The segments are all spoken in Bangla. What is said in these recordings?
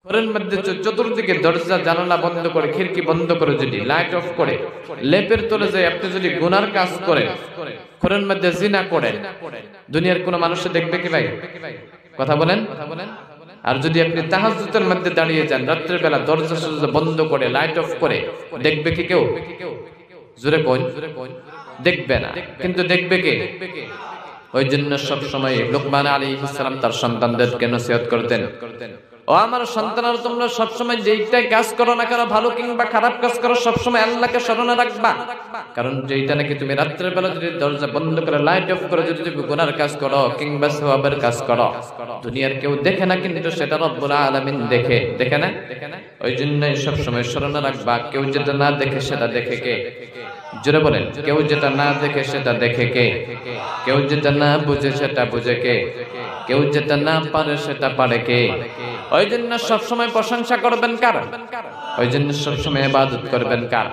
ঘরের মধ্যে চতুর্দিকে দরজা জানালা বন্ধ করে খিড়কি বন্ধ করে যদি লাইট অফ করে লেপের তলে যায় আপনি যদি গুনার কাজ করেন, ঘরের মধ্যে জিনা করেন, দুনিয়ার কোন মানুষ দেখবে কি ভাই? কথা বলেন। আর যদি আপনি তাহাজ্জুদের মধ্যে দাঁড়িয়ে যান রাত্রের বেলা দরজা বন্ধ করে লাইট অফ করে, দেখবে কি কেউ? জোরে কোন? দেখবে না। কিন্তু দেখবে কে? ওই জন্য সব সময় লুকমান আলাইহিস সালাম তার সন্তানদেরকে নসিহত করতেন, ও আমার সন্তানরা, তোমরা সবসময় যেইটাই কাজ করো না কেন, ভালো কিংবা খারাপ কাজ করো, সবসময় আল্লাহকে স্মরণে রাখবা। কারণ যেইটা নাকি তুমি রাত্রের বেলা যদি দরজা বন্ধ করে লাইট অফ করে যদি তুমি গুনার কাজ করো কিংবা সওয়াবের কাজ করো, দুনিয়ার কেউ দেখে না কিন্তু সেটা রব্বুল আলামিন দেখে। দেখে না? ওই জন্যই সবসময় স্মরণে রাখবা, কেউ যেটা না দেখে সেটা দেখে কে? জোরে বলেন, কেউ যেটা না দেখে সেটা দেখে কে? কেউ যেটা না বুঝে সেটা বুঝে কে? কেউ যেটা না পারে সেটা পারে কে? ওই জন্য সবসময় প্রশংসা করবেন কার? ওই জন্য সবসময় ইবাদত করবেন কার?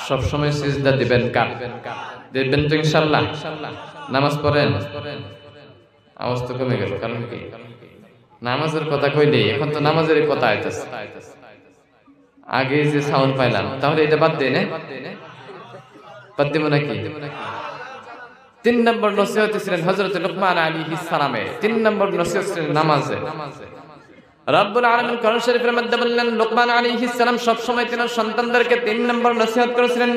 সবসময় সিজদা দিবেন কার? দিবেন তো ইনশাআল্লাহ। নামাজ পড়েন? আওয়াজ তো কমে গেল, কারণ কি? নামাজের কথা কইলে এখন তো নামাজের কথা আইতাছে, আগে যে সাউন্ড পাইলাম, তাহলে এটা বাদ দেই না? বাদ দেব নাকি? 3 নম্বর নসিহত ছিলেন হযরত লুকমান আলাইহিস সালামের। 3 নম্বর নসিহত ছিলেন নামাজে। রব্বুল আলামিন কোরআন শরীফের মধ্যে বললেন, লুকমান আলাইহিস সালাম সব সময় তার সন্তানদেরকে 3 নম্বর নসিহত করেছিলেন,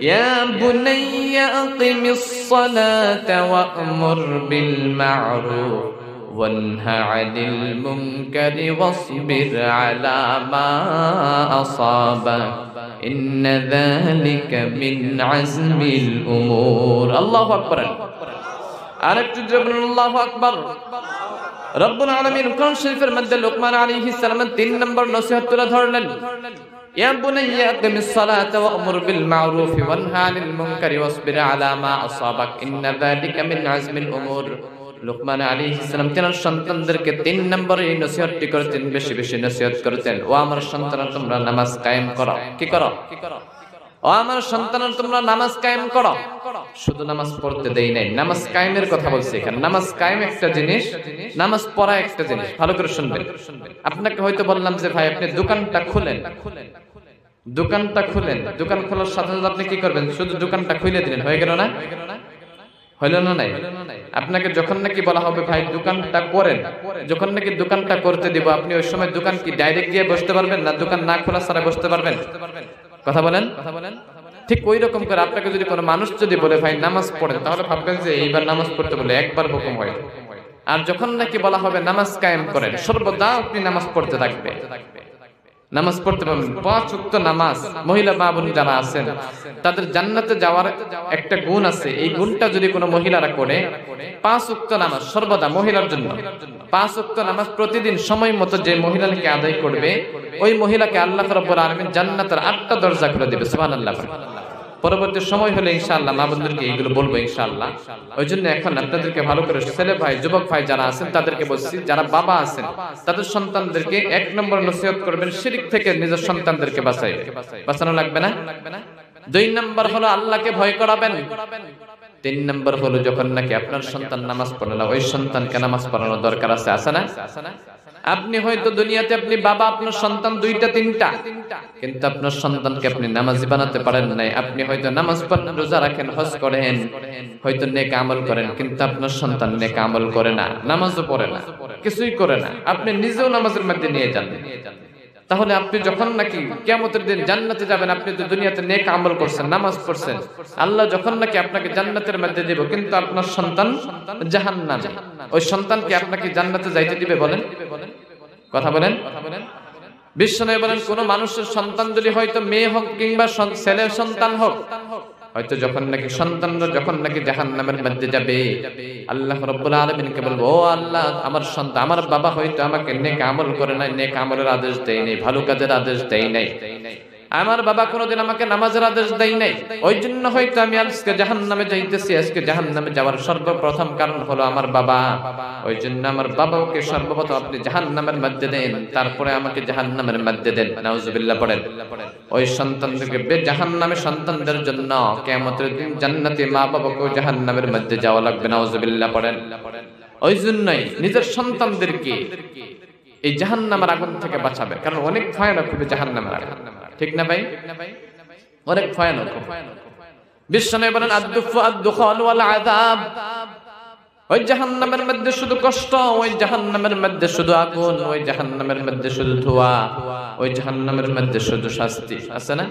ইয়া বুনাইয়া আকিমিস সালাতা ওয়া'মুর বিল মা'রুফ ওয়ানহা আনিল মুনকারি ওয়াসবির আলা মা আসাবাক ইন্না যালিকা মিন আজমিল উমুর। আল্লাহু আকবার। আরেকটু জোরে বলুন আল্লাহু আকবার। রব্বুল আলামিন কোরআন শরীফের মধ্যে লুকমান আলাইহিস সালামের 3 নম্বর নসিহত তুলে ধরলেন, ইয়া বুনাইয়া আকিমিস সালাতা ওয়া'মুর বিল মা'রুফ ওয়ানহা আনিল মুনকারি ওয়াসবির আলা মা আসাবাক ইন্না যালিকা মিন আজমিল উমুর। লুকমান আলাইহিস সালাম তার সন্তানদেরকে 3 নম্বরে এই নসিহতটি করতেন, বেশি বেশি নসিহত করতেন, ও আমার সন্তানরা তোমরা নামাজ কায়েম করো। কি করো? ও আমার সন্তানরা তোমরা নামাজ কায়েম করো। শুধু নামাজ পড়তে দেই নাই, নামাজ কায়েমের কথা বলছি এখানে। নামাজ কায়েম একটা জিনিস, নামাজ পড়া একটা জিনিস। ভালো করে শুনবেন। আপনাকে হয়তো বললাম যে ভাই আপনি দোকানটা খুলেন, দোকানটা খুলেন, দোকান খোলার সাথে সাথে আপনি কি করবেন? শুধু দোকানটা খুলে দিলেন, হয়ে গেল না? হইল না? নাই। আপনাকে যখন নাকি বলা হবে ভাই দোকানটা করেন, যখন নাকি দোকানটা করতে দিব, আপনি ওই সময় দোকান কি ডাইরেক্ট গিয়ে বসতে পারবেন না দোকান না খোলা ছাড়া বসতে পারবেন? কথা বলেন। ঠিক ওই রকম করে আপনাকে যদি কোনো মানুষ যদি বলে ভাই নামাজ পড়েন, তাহলে ভাববেন যে এইবার নামাজ পড়তে বলে একবার হুকুম হয়। আর যখন নাকি বলা হবে নামাজ কায়েম করেন, সর্বদা আপনি নামাজ পড়তে থাকবে, নামাজ পড়তে পারবেন। 5 ওয়াক্ত নামাজ মহিলা মা বোন যারা আছেন তাদের জান্নাতে যাওয়ার একটা গুণ আছে। এই গুণটা যদি কোনো মহিলারা করে, 5 ওয়াক্ত নামাজ সর্বদা মহিলার জন্য, 5 ওয়াক্ত নামাজ প্রতিদিন সময় মতো যে মহিলা নাকি আদায় করবে, ওই মহিলাকে আল্লাহ রাব্বুল আলামিন জান্নাতের 8টা দরজা খুলে দিবে। সুবহানাল্লাহ। পরবর্তী সময় হলে ইনশাআল্লাহ মা বোনদেরকে এইগুলো বলবো ইনশাআল্লাহ। ওই জন্য এখন আপনাদেরকে ভালো করে ছেলে ভাই যুবক ভাই যারা আছেন তাদেরকে বলছি, যারা বাবা আছেন তাদের সন্তানদেরকে 1 নম্বর নসিহত করবেন, শিরক থেকে নিজের সন্তানদেরকে বাঁচাইবেন। বাঁচানো লাগবে না? 2 নম্বর হলো আল্লাহকে ভয় করাবেন। 3 নম্বর হলো যখন নাকি আপনার সন্তান নামাজ পড়ে না, ওই সন্তানকে নামাজ পড়ানোর দরকার আছে। আছে না? আপনি হয়তো দুনিয়াতে আপনি বাবা, আপনার সন্তান 2টা 3টা, কিন্তু আপনার সন্তানকে আপনি নামাজি বানাতে পারেন নাই। আপনি হয়তো নামাজ পড়েন, রোজা রাখেন, হজ করেন, হয়তো নেক আমল করেন, কিন্তু আপনার সন্তান নেক আমল করে না, নামাজও পড়ে না, কিছুই করে না। আপনি নিজেও নামাজের মধ্যে নিয়ে যান, তাহলে আপনি যখন নাকি কিয়ামতের দিন জান্নাতে যাবেন, আপনি তো দুনিয়াতে নেক আমল করছেন, নামাজ পড়ছেন, আল্লাহ যখন নাকি আপনাকে জান্নাতের মধ্যে দেব, কিন্তু আপনার সন্তান জাহান্নামে, ওই সন্তানকে আপনাকে জান্নাতে যাইতে দিবে? বলেন, কথা বলেন। বিশ্বনবী বলেন, কোন মানুষের সন্তান যদি হয়তো মেয়ে হোক কিংবা ছেলের সন্তান হোক, হয়তো যখন নাকি সন্তানরা যখন নাকি জাহান্নামের মধ্যে যাবে, আল্লাহ রাব্বুল আলামিনকে বলবো, ও আল্লাহ, আমার সন্তান, আমার বাবা হয়তো আমাকে নেক আমল করে নাই, নেক আমলের আদেশ দেয় নাই, ভালো কাজের আদেশ দেয় নাই, আমার বাবা কোনোদিন আমাকে নামাজের আদেশ দেয় নাই, ওই জন্য হয়তো আমি আজকে জাহান্নামে যাইতেছি। আজকে জাহান্নামে যাওয়ার সর্বপ্রথম কারণ হলো আমার বাবা। ওই জন্য আমার বাবাকে সর্বপ্রথম আপনি জাহান্নামের মধ্যে দেন, তারপরে আমাকে জাহান্নামের মধ্যে দেন। নাউজুবিল্লাহ পড়েন। ওই সন্তানদেরকে জাহান্নামে, সন্তানদের জন্য কিয়ামতের দিন জান্নাতে মা বাবাকেও জাহান্নামের মধ্যে যাওয়া লাগবে। নাউজুবিল্লাহ পড়েন। ওই জন্যই নিজের সন্তানদেরকে এই জাহান্নামের আগুন থেকে বাঁচাবে, কারণ অনেক ভয়ানক হবে জাহান্নামের আগুন, ঠিক না ভাই? অনেক ভয়ানক। বিশ্বনবী বলেন আদ-দুফু আদ-দুখান ওয়াল আযাব, ওই জাহান্নামের মধ্যে শুধু কষ্ট, ওই জাহান্নামের মধ্যে শুধু আগুন, ওই জাহান্নামের মধ্যে শুধু ধোঁয়া, ওই জাহান্নামের মধ্যে শুধু শাস্তি। আছে না?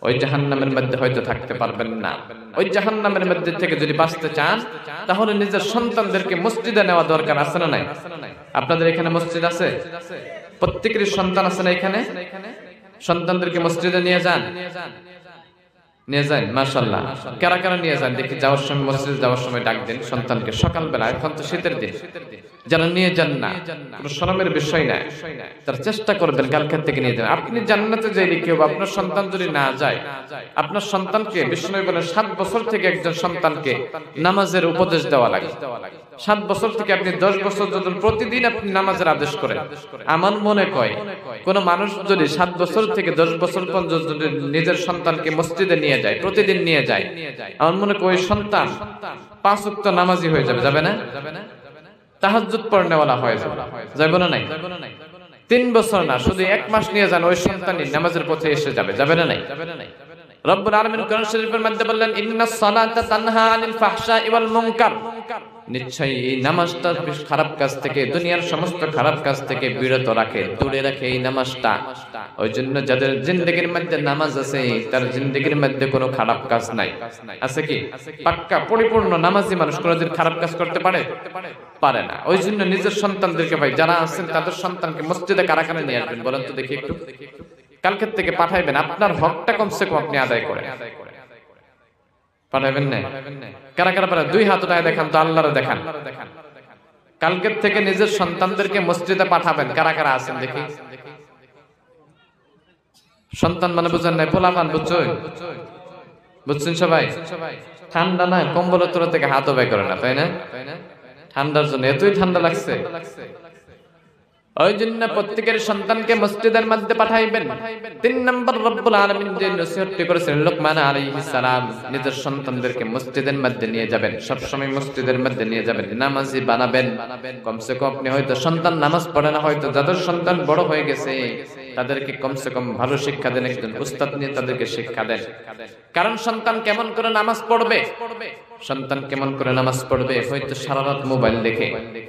ওই জাহান্নামের মধ্যে হয়তো থাকতে পারবেন না। ওই জাহান্নামের মধ্যে থেকে যদি বাঁচতে চান তাহলে নিজের সন্তানদেরকে মসজিদে নেওয়া দরকার। আছে না নাই? আপনাদের এখানে মসজিদ আছে? প্রত্যেকেরই সন্তান আছে না এখানে? সন্তানদেরকে মসজিদে নিয়ে যান, নিয়ে যান, মাশাআল্লাহ। কারা কারা নিয়ে যান দেখি, যাওয়ার সময় মসজিদে যাওয়ার সময় ডাক দিন সন্তানকে সকালবেলা। এখন তো শীতের দিন, যারা নিয়ে যান না, কোনো শরমের বিষয় নাই, তার চেষ্টা করবেন কালকের থেকে নিয়ে যান। আপনি জান্নাতে যাইলে কি হবে? আপনার সন্তান যদি না যায়, আপনার সন্তানকে বিষ্ণু বলেন 7 বছর থেকে একজন সন্তানকে নামাজের উপদেশ দেওয়া লাগে। 7 বছর থেকে আপনি 10 বছর যদি প্রতিদিন আপনি নামাজের আদেশ করেন, আমার মনে কয় কোন মানুষ যদি 7 বছর থেকে 10 বছর পর্যন্ত যদি নিজের সন্তানকে মসজিদে নিয়ে যায়, প্রতিদিন নিয়ে যায়, আমার মনে কয় ওই সন্তান 5 ওয়াক্ত নামাজি হয়ে যাবে। যাবে না? তাহাজ্জুদ পড়নেওয়ালা হয়ে যাবে। যাবে না? নাই 3 বছর না, শুধু 1 মাস নিয়ে যান, ওই সন্তানই নামাজের পথে এসে যাবে। যাবে না? নাই রব্বুল আলামিন কোরআন শরীফের মধ্যে বললেন ইন্নাস সালাতা তানহা আনিল ফাহশাই ওয়াল মুনকার, নিশ্চয়ই এই নামাজটা খারাপ কাজ থেকে, দুনিয়ার সমস্ত খারাপ কাজ থেকে বিরত রাখে, দূরে রাখে এই নামাজটা। ওই জন্য যাদের জিন্দেগির মধ্যে নামাজ আছে তার জিন্দেগির মধ্যে কোনো খারাপ কাজ নাই। আছে কি? পাক্কা পরিপূর্ণ নামাজি মানুষ কোনোদিন খারাপ কাজ করতে পারে না। ওই জন্য নিজের সন্তানদেরকে, ভাই যারা আছেন তাদের সন্তানকে মসজিদে কারা কারা নিয়ে আসবেন বলেন তো দেখি একটু। কালকের থেকে পাঠাইবেন, আপনার হকটা কমসে কম আপনি আদায় করেন। পাঠাইবেন না? কারা কারা পারে 2 হাত উঠায় দেখান তো, আল্লাহরে দেখান। কালকের থেকে নিজের সন্তানদেরকে মসজিদে পাঠাবেন। কারা কারা আছেন দেখি? সন্তান মানে বুঝেন নাই, পোলাপান, বুঝছেন সবাই? ঠান্ডা না, কম্বলের তলা থেকে হাত বের করে না, তাই না? ঠান্ডার জন্য এতই ঠান্ডা লাগছে। ওই জন্য প্রত্যেকের সন্তানকে মসজিদের মধ্যে পাঠাইবেন। 3 নম্বর রব্বুল আলামিন যে নসিহতটি করেছেন লোকমান আলাইহিস সালাম, নিজের সন্তানদেরকে মসজিদের মধ্যে নিয়ে যাবেন, সব সময় মসজিদের মধ্যে নিয়ে যাবেন, নামাজি বানাবেন। কমসে কম আপনি হয়তো সন্তান নামাজ পড়ে না, হয়তো যাদের সন্তান বড় হয়ে গেছে তাদেরকে কমসে কম ভালো শিক্ষা দেন, একজন উস্তাদ নিয়ে তাদেরকে শিক্ষা দেন। কারণ সন্তান কেমন করে নামাজ পড়বে, সন্তান কেমন করে নামাজ পড়বে? হয়তো সারা রাত মোবাইল দেখে,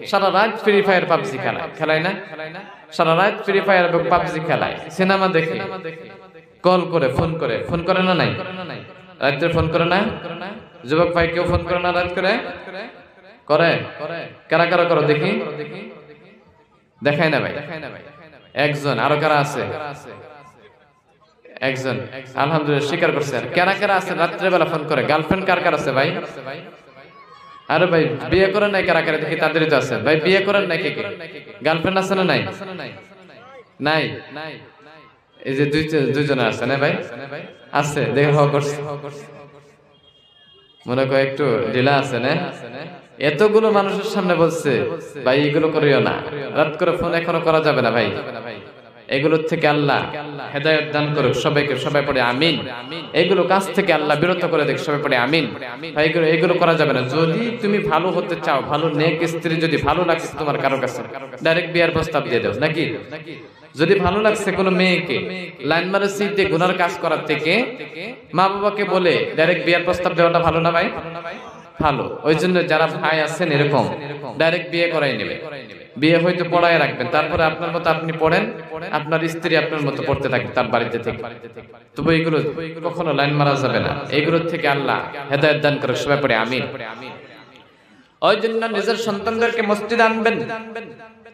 সারা রাত ফ্রি ফায়ার পাবজি খেলায় না, সারা রাত ফ্রি ফায়ার এবং পাবজি খেলায়, সিনেমা দেখে, কল করে, ফোন করে না? নাই রাত্রে ফোন করে না? যুবক ভাই কেউ ফোন করে না রাত করে? কারা কারা করো দেখি, দেখায় না ভাই? একজন। আরো কারা আছে? একজন। আলহামদুলিল্লাহ স্বীকার করছে। কারা কারা আছে রাত্রে বেলা ফোন করে? গার্লফ্রেন্ড কার কার আছে ভাই? আরে ভাই বিয়ে করেন নাই কারা কারা দেখি? তাদেরই তো আছে। ভাই বিয়ে করেন নাই কে কে? গার্লফ্রেন্ড আছে না? নাই। এই যে দুইজনে আছে না ভাই? আছে, দেখে হওয়া করছে, মনে করে একটু ঢিলা আছে না? এতগুলো মানুষের সামনে বলছে ভাই এগুলো করিও না, রাত করে ফোন এখনো করা যাবে না ভাই। এগুলোর থেকে আল্লাহ হেদায়েত দান করুক সবাইকে, সবাই পড়ে আমিন। এগুলো কাজ থেকে আল্লাহ বিরত করে দেখ, সবাই পড়ে আমিন। ভাই এগুলো করা যাবে না। যদি তুমি ভালো হতে চাও, ভালো নেক স্ত্রী যদি ভালো লাগছে তোমার কারো কাছে, ডাইরেক্ট বিয়ার প্রস্তাব দিয়ে দাও নাকি? যদি ভালো লাগছে কোনো মেয়েকে, লাইন মারে সিটে গুনার কাজ করার থেকে মা বাবাকে বলে ডাইরেক্ট বিয়ার প্রস্তাব দেওয়াটা ভালো না ভাই? ভালো। ওই জন্য যারা ভাই আছেন এরকম ডাইরেক্ট বিয়ে করাই নেবে, বিয়ে হয়তো পড়ায় রাখবেন, তারপরে আপনার মতো আপনি পড়েন, আপনার স্ত্রী আপনার মতো পড়তে থাকবে তার বাড়িতে থেকে। তবে এগুলো কখনো লাইন মারা যাবে না। এগুলোর থেকে আল্লাহ হেদায়েত দান করে, সবাই পড়ে আমিন। ওই জন্য নিজের সন্তানদেরকে মসজিদে আনবেন।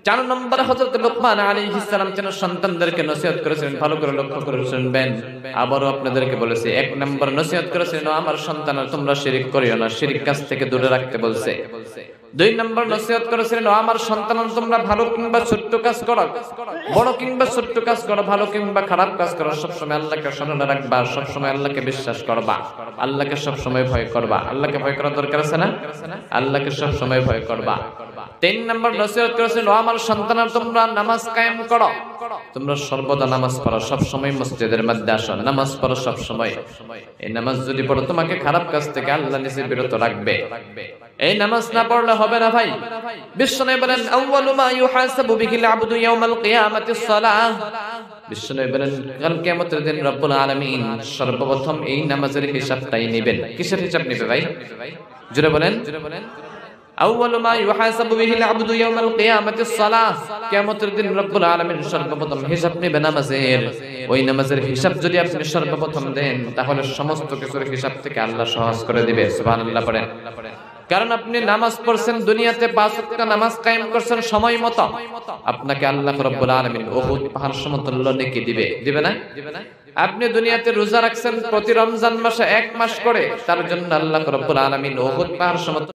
4 নম্বর হযরত লোকমান আলাইহিস সালাম যেন সন্তানদেরকে নসিহত করেছেন, ভালো করে লক্ষ্য করে শুনবেন। আবারও আপনাদেরকে বলেছে, 1 নম্বর নসিহত করেছেন আমার সন্তানরা তোমরা শিরক করিও না, শিরক কাজ থেকে দূরে রাখতে বলছে। 2 নম্বর নসিহত করেছিলেন আমার সন্তানরা তোমরা ভালো কিংবা ছোট্ট কাজ করো, বড় কিংবা ছোট্ট কাজ করো, ভালো কিংবা খারাপ কাজ করো, সবসময় আল্লাহকে স্মরণে রাখবা, সবসময় আল্লাহকে বিশ্বাস করবা, আল্লাহকে সবসময় ভয় করবা। আল্লাহকে ভয় করার দরকার আছে না? আল্লাহকে সবসময় ভয় করবা। 3 নম্বর নসিহত করেছেন আমার সন্তানরা তোমরা নামাজ কায়েম করো, তোমরা সর্বদা নামাজ পড়ো, সবসময় মসজিদের মধ্যে আসো, নামাজ পড়ো সবসময়। এই নামাজ যদি পড়ো তোমাকে খারাপ কাজ থেকে আল্লাহ নিজে বিরত রাখবে। এই নামাজ না পড়লে হবে না ভাই। বিশ্বনবী বলেন আউয়ালু মা ইউহাসাবু বিহিল আবদু ইয়াউমাল কিয়ামাতিস সালাহ। বিশ্বনবী বলেন কাল কিয়ামতের দিন রব্বুল আলামিন সর্বপ্রথম এই নামাজের হিসাবটাই নেবেন। কিসের হিসাব নেবে ভাই? জোরে বলেন। আউয়ালু মা ইউহাসাবু বিহিল আবদু ইয়াউমাল কিয়ামাতিস সালাহ। কিয়ামতের দিন রব্বুল আলামিন সর্বপ্রথম হিসাব নেবে নামাজের। ওই নামাজের হিসাব যদি আপনি সর্বপ্রথম দেন তাহলে সমস্ত কিছুর হিসাব থেকে আল্লাহ সহজ করে দিবে। সুবহানাল্লাহ পড়েন। কারণ আপনি নামাজ পড়ছেন, দুনিয়াতে 5 ওয়াক্ত নামাজ কায়েম করছেন সময় মতো, আপনাকে আল্লাহ রাব্বুল আলামিন উহুদ পাহাড় সমতুল্য নেকি দিবে। দিবে না? আপনি দুনিয়াতে রোজা রাখছেন প্রতি রমজান মাসে 1 মাস করে, তার জন্য আল্লাহ রাব্বুল আলামিন উহুদ পাহাড় সমতুল্য